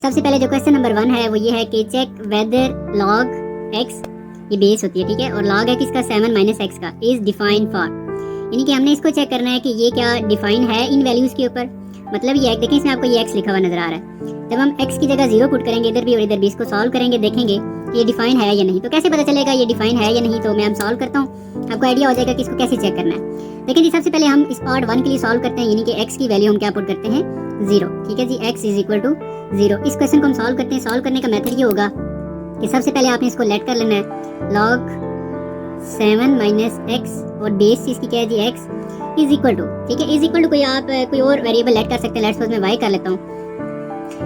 सबसे पहले जो क्वेश्चन नंबर 1 है वो ये है कि चेक वेदर log x, ये बेस होती है, ठीक है, और log है किसका 7 माइनस एक्स का, इज डिफाइन फॉर, यानी कि हमने इसको चेक करना है कि ये क्या डिफाइन है इन वैल्यूज के ऊपर। मतलब ये देखें इसमें आपको ये x लिखा हुआ नजर आ रहा है। जब हम x की जगह 0 पुट करेंगे इधर भी और इधर भी, इसको सॉल्व करेंगे, देखेंगे कि ये डिफाइन है या नहीं। तो कैसे पता चलेगा ये डिफाइन है या नहीं, तो मैं हम सॉल्व करता हूँ, आपको आइडिया हो जाएगा कि इसको कैसे चेक करना है। लेकिन जी सबसे पहले हम इस पार्ट 1 के लिए सॉल्व करते हैं, यानी कि x की वैल्यू हम क्या पुट करते हैं 0, ठीक है जी, x इज इक्वल टू 0। इस क्वेश्चन को हम सॉल्व करते हैं। सॉल्व करने का मेथड ये होगा कि सबसे पहले आपने इसको लेट कर लेना है log 7 माइनस एक्स और बेस इसकी क्या है जी x इज इक्वल टू, ठीक है, इज इक्वल टू कोई और वेरिएबल लेट कर सकते हैं। लेट्स सपोज मैं y कर लेता हूँ,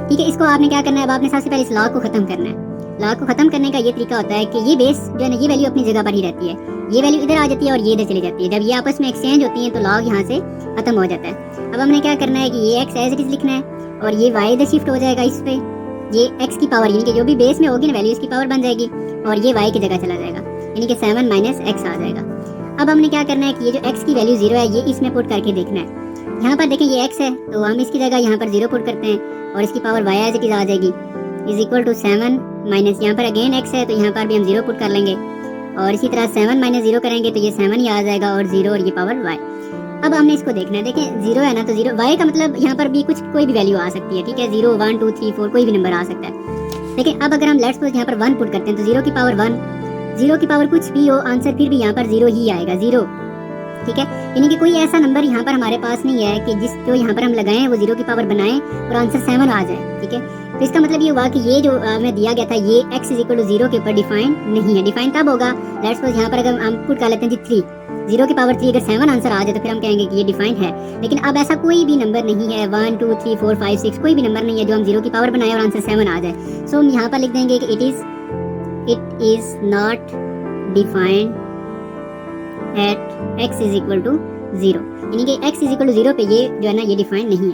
ठीक है। इसको आपने क्या करना है, अब आपने सबसे पहले इस log को खत्म करना है। log को खत्म करने का ये तरीका होता है कि ये बेस जो है ना, ये वैल्यू अपनी जगह पर ही रहती है, ये वैल्यू इधर आ जाती है और ये इधर चली जाती है। जब ये आपस में एक्सचेंज होती है तो log यहाँ से खत्म हो जाता है। अब हमने क्या करना है कि ये x एज इट इज लिखना है और ये y इधर शिफ्ट हो जाएगा इस पे, ये x की पावर यानी कि जो भी बेस में होगी ना वैल्यू इसकी पावर बन जाएगी और ये y की जगह चला जाएगा, यानी कि 7 माइनस एक्स आ जाएगा। अब हमने क्या करना है कि ये जो x की वैल्यू 0 है ये इसमें पुट करके देखना है। यहाँ पर देखें ये x है तो हम इसकी जगह यहाँ पर 0 पुट करते हैं और इसकी power y as it is आ जाएगी, इज इक्वल टू 7 माइनस, यहाँ पर अगेन x है तो यहाँ पर भी हम 0 पुट कर लेंगे और इसी तरह 7 माइनस 0 करेंगे तो ये 7 ही आ जाएगा और 0 और ये पावर y। अब हमने इसको देखना है, देखें 0 है ना तो 0 y का मतलब यहाँ पर भी कुछ कोई भी वैल्यू आ सकती है, ठीक है, 0 1 2 3 4 कोई भी नंबर आ सकता है। देखिए अब अगर हम लेट्स सपोज यहाँ पर 1 पुट करते हैं तो 0 की पावर 1, 0 की पावर कुछ भी हो आंसर फिर भी यहाँ पर 0 ही आएगा, 0, ठीक है। यानी कि कोई ऐसा नंबर यहाँ पर हमारे पास नहीं है कि जिस जो यहाँ पर हम लगाएं वो 0 की पावर बनाएं और आंसर 7 आ जाए, ठीक है। तो इसका मतलब ये हुआ कि ये जो हमें दिया गया था ये x इज इक्वल टू 0 के ऊपर डिफाइन नहीं है। डिफाइन तब होगा लेट्स सपोज यहाँ पर अगर हम पुट कर लेते हैं जी 3, 0 की पावर 3 अगर 7 आंसर आ जाए तो फिर हम कहेंगे कि ये डिफाइन है। लेकिन अब ऐसा कोई भी नंबर नहीं है, 1 2 3 4 5 6 कोई भी नंबर नहीं है जो हम 0 की पावर बनाए और आंसर 7 आ जाए। सो हम यहाँ पर लिख देंगे कि it is not defined at x is equal to 0, यानी कि x इज इक्वल टू 0 पे ये जो है ना ये डिफाइन नहीं है।